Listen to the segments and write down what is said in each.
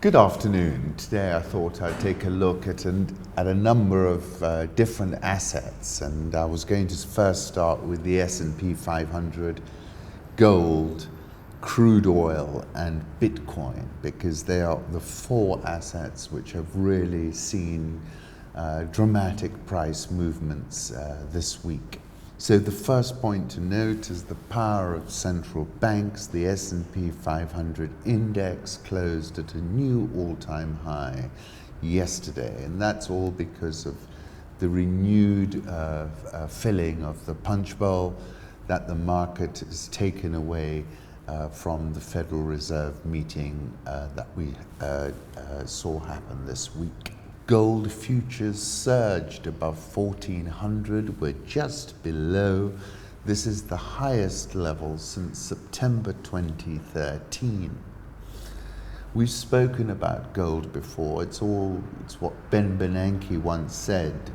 Good afternoon. Today I thought I'd take a look at a number of different assets, and I was going to first start with the S&P 500, gold, crude oil and Bitcoin, because they are the four assets which have really seen dramatic price movements this week. So the first point to note is the power of central banks. The S&P 500 index closed at a new all-time high yesterday, and that's all because of the renewed filling of the punch bowl that the market has taken away from the Federal Reserve meeting that we saw happen this week. Gold futures surged above 1400. We're just below. This is the highest level since September 2013. We've spoken about gold before. It's what Ben Bernanke once said.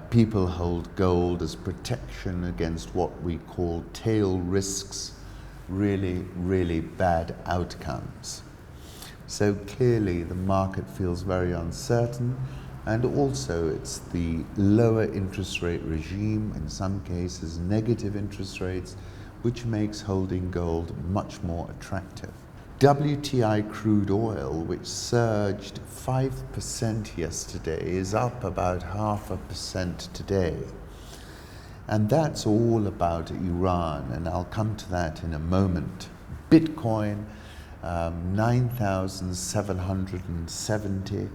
People hold gold as protection against what we call tail risks, really bad outcomes. So clearly the market feels very uncertain, and also it's the lower interest rate regime, in some cases negative interest rates, which makes holding gold much more attractive. WTI crude oil, which surged 5% yesterday, is up about 0.5% today. And that's all about Iran, and I'll come to that in a moment. Bitcoin, 9,770,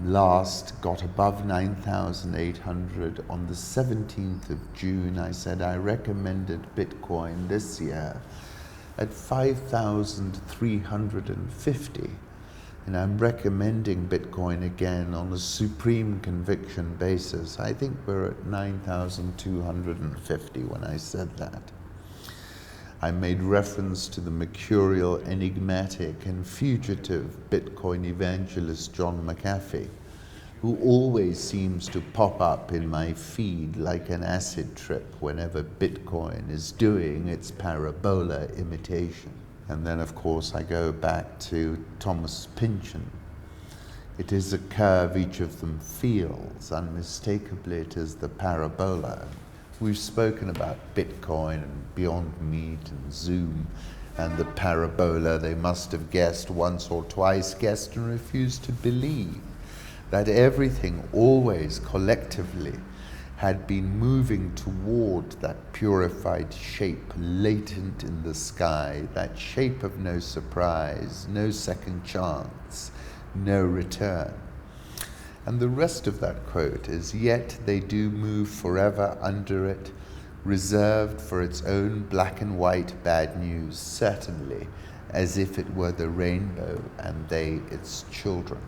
last got above 9,800 on the 17th of June. I said I recommended Bitcoin this year at 5,350, and I'm recommending Bitcoin again on a supreme conviction basis. I think we're at 9,250 when I said that. I made reference to the mercurial, enigmatic and fugitive Bitcoin evangelist John McAfee, who always seems to pop up in my feed like an acid trip whenever Bitcoin is doing its parabola imitation. And then of course I go back to Thomas Pynchon. It is a curve each of them feels. Unmistakably it is the parabola. We've spoken about Bitcoin and Beyond Meat and Zoom and the parabola. They must have guessed once or twice, guessed and refused to believe that everything always collectively had been moving toward that purified shape latent in the sky, that shape of no surprise, no second chance, no return. And the rest of that quote is, yet they do move forever under it, reserved for its own black and white bad news, certainly, as if it were the rainbow and they its children.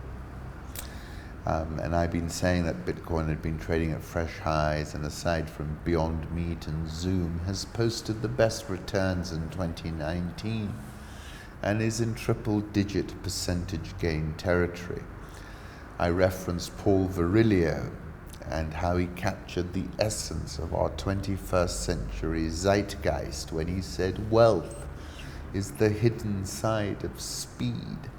And I've been saying that Bitcoin had been trading at fresh highs, and aside from Beyond Meat and Zoom, has posted the best returns in 2019 and is in triple-digit percentage gain territory. I referenced Paul Virilio and how he captured the essence of our 21st century zeitgeist when he said wealth is the hidden side of speed,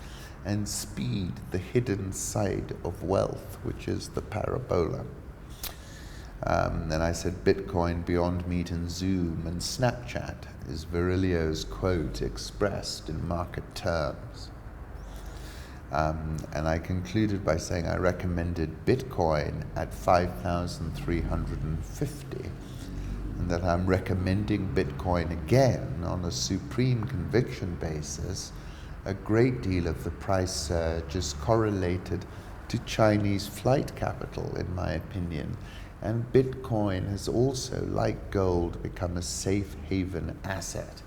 and speed the hidden side of wealth, which is the parabola. And I said Bitcoin, Beyond Meat and Zoom and Snapchat is Virilio's quote expressed in market terms. And I concluded by saying I recommended Bitcoin at 5,350, and that I'm recommending Bitcoin again on a supreme conviction basis. A great deal of the price surge is correlated to Chinese flight capital, in my opinion, and Bitcoin has also, like gold, become a safe haven asset.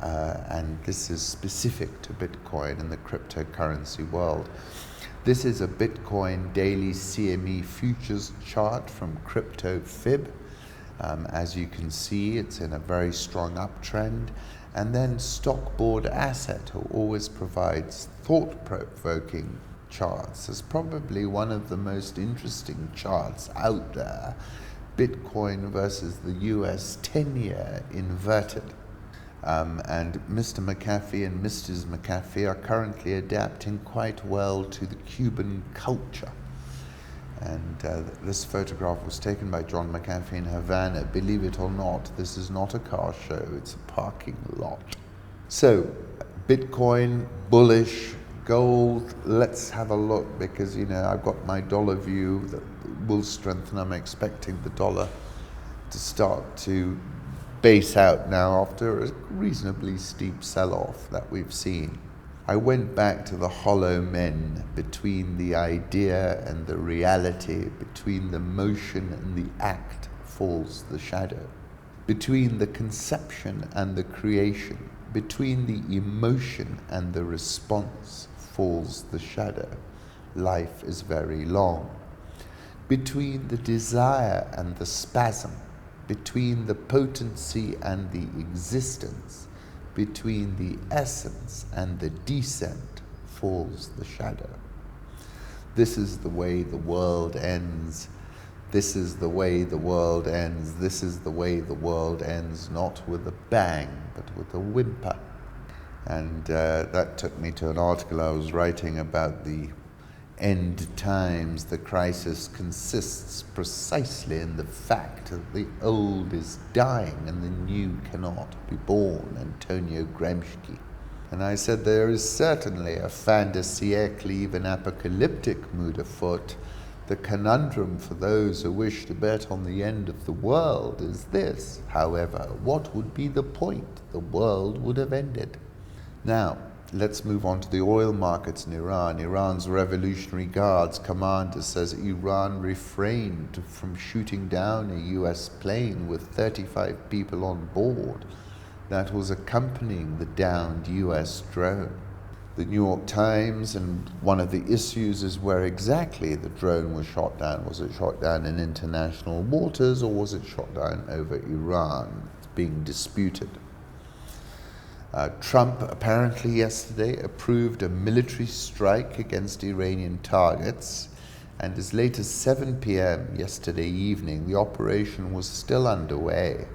And this is specific to Bitcoin in the cryptocurrency world. This is a Bitcoin daily CME futures chart from CryptoFib. As you can see, it's in a very strong uptrend. And then Stockboard Asset, who always provides thought-provoking charts, is probably one of the most interesting charts out there. Bitcoin versus the US 10-year inverted. And Mr. McAfee and Mrs. McAfee are currently adapting quite well to the Cuban culture. And this photograph was taken by John McAfee in Havana. Believe it or not, this is not a car show, it's a parking lot. So, Bitcoin, bullish, gold, let's have a look, because, I've got my dollar view that will strengthen. I'm expecting the dollar to start to base out now after a reasonably steep sell-off that we've seen. I went back to the hollow men, between the idea and the reality, between the motion and the act falls the shadow. Between the conception and the creation, between the emotion and the response falls the shadow. Life is very long. Between the desire and the spasm, between the potency and the existence, between the essence and the descent falls the shadow. This is the way the world ends. This is the way the world ends. This is the way the world ends, not with a bang, but with a whimper. And that took me to an article I was writing about the end times. The crisis consists precisely in the fact that the old is dying and the new cannot be born. Antonio Gramsci. And I said there is certainly a fin de siècle, even apocalyptic mood afoot. The conundrum for those who wish to bet on the end of the world is this: however, what would be the point? The world would have ended. Now, let's move on to the oil markets in Iran. Iran's Revolutionary Guards commander says Iran refrained from shooting down a US plane with 35 people on board that was accompanying the downed US drone. The New York Times, and one of the issues is where exactly the drone was shot down. Was it shot down in international waters, or was it shot down over Iran? It's being disputed. Trump apparently yesterday approved a military strike against Iranian targets, and as late as 7 p.m. yesterday evening, the operation was still underway.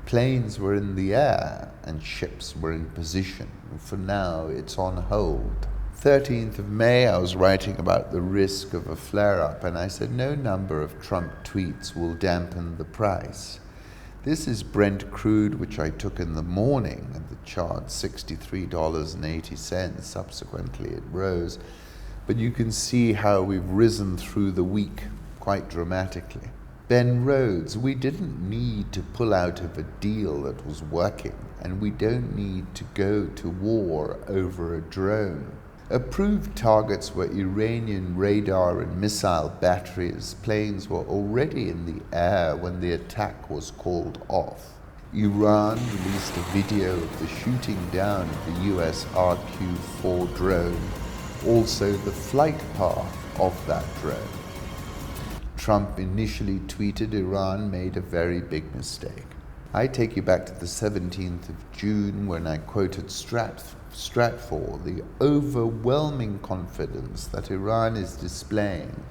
Planes were in the air and ships were in position. For now, it's on hold. 13th of May, I was writing about the risk of a flare-up, and I said no number of Trump tweets will dampen the price. This is Brent crude, which I took in the morning, and the chart $63.80. Subsequently, it rose. But you can see how we've risen through the week quite dramatically. Ben Rhodes, we didn't need to pull out of a deal that was working, and we don't need to go to war over a drone. Approved targets were Iranian radar and missile batteries. Planes were already in the air when the attack was called off. Iran released a video of the shooting down of the US RQ-4 drone, also the flight path of that drone. Trump initially tweeted Iran made a very big mistake. I take you back to the 17th of June when I quoted Stratfor, the overwhelming confidence that Iran is displaying,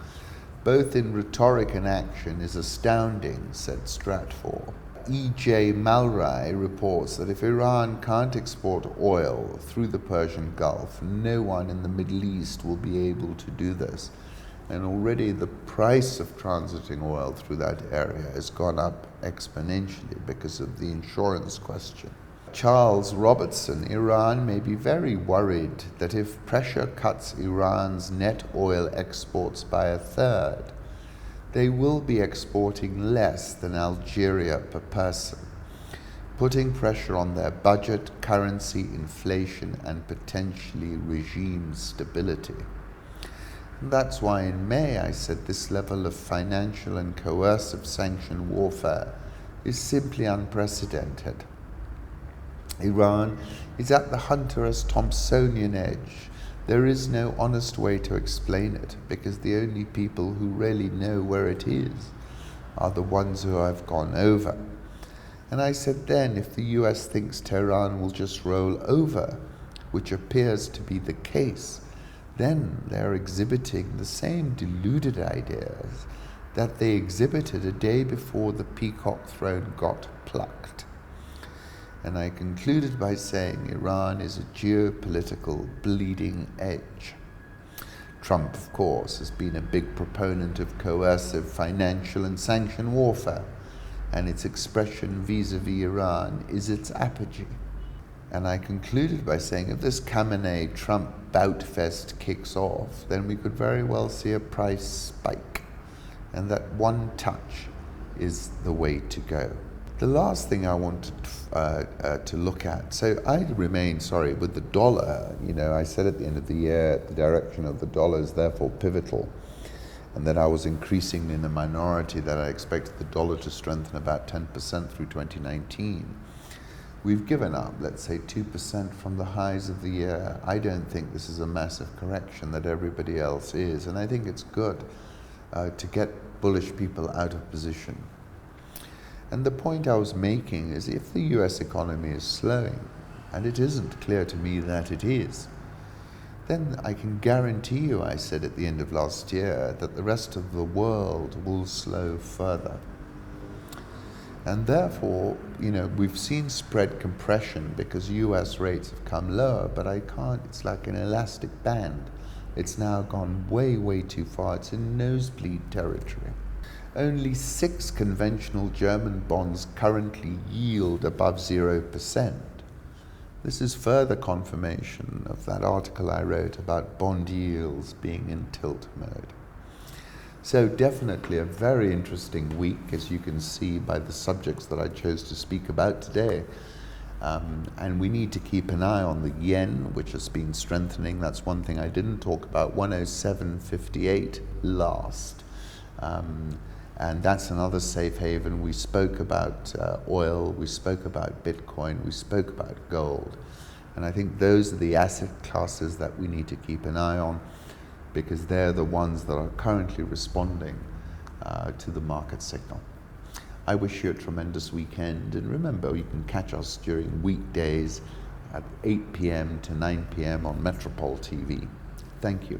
both in rhetoric and action, is astounding, said Stratfor. E.J. Malrai reports that if Iran can't export oil through the Persian Gulf, no one in the Middle East will be able to do this. And already the price of transiting oil through that area has gone up exponentially because of the insurance question. Charles Robertson, Iran may be very worried that if pressure cuts Iran's net oil exports by a third, they will be exporting less than Algeria per person, putting pressure on their budget, currency, inflation, and potentially regime stability. And that's why in May I said this level of financial and coercive sanction warfare is simply unprecedented. Iran is at the Hunter S. Thompsonian edge. There is no honest way to explain it, because the only people who really know where it is are the ones who have gone over. And I said then, if the US thinks Tehran will just roll over, which appears to be the case, then they're exhibiting the same deluded ideas that they exhibited a day before the peacock throne got plucked. And I concluded by saying Iran is a geopolitical bleeding edge. Trump, of course, has been a big proponent of coercive financial and sanction warfare, and its expression vis-a-vis Iran is its apogee. And I concluded by saying if this Khamenei-Trump bout fest kicks off, then we could very well see a price spike, and that one touch is the way to go. The last thing I wanted to look at, so I remain with the dollar. I said at the end of the year, the direction of the dollar is therefore pivotal, and that I was increasingly in the minority, that I expected the dollar to strengthen about 10% through 2019. We've given up, let's say, 2% from the highs of the year. I don't think this is a massive correction that everybody else is, and I think it's good to get bullish people out of position. And the point I was making is if the US economy is slowing, and it isn't clear to me that it is, then I can guarantee you, I said at the end of last year, that the rest of the world will slow further. And therefore, we've seen spread compression because US rates have come lower, but it's like an elastic band. It's now gone way, way too far. It's in nosebleed territory. Only 6 conventional German bonds currently yield above 0%. This is further confirmation of that article I wrote about bond yields being in tilt mode. So definitely a very interesting week, as you can see by the subjects that I chose to speak about today. And we need to keep an eye on the yen, which has been strengthening. That's one thing I didn't talk about, 107.58 last. And that's another safe haven. We spoke about oil, we spoke about Bitcoin, we spoke about gold. And I think those are the asset classes that we need to keep an eye on, because they're the ones that are currently responding to the market signal. I wish you a tremendous weekend, and remember, you can catch us during weekdays at 8 p.m. to 9 p.m. on Metropole TV. Thank you.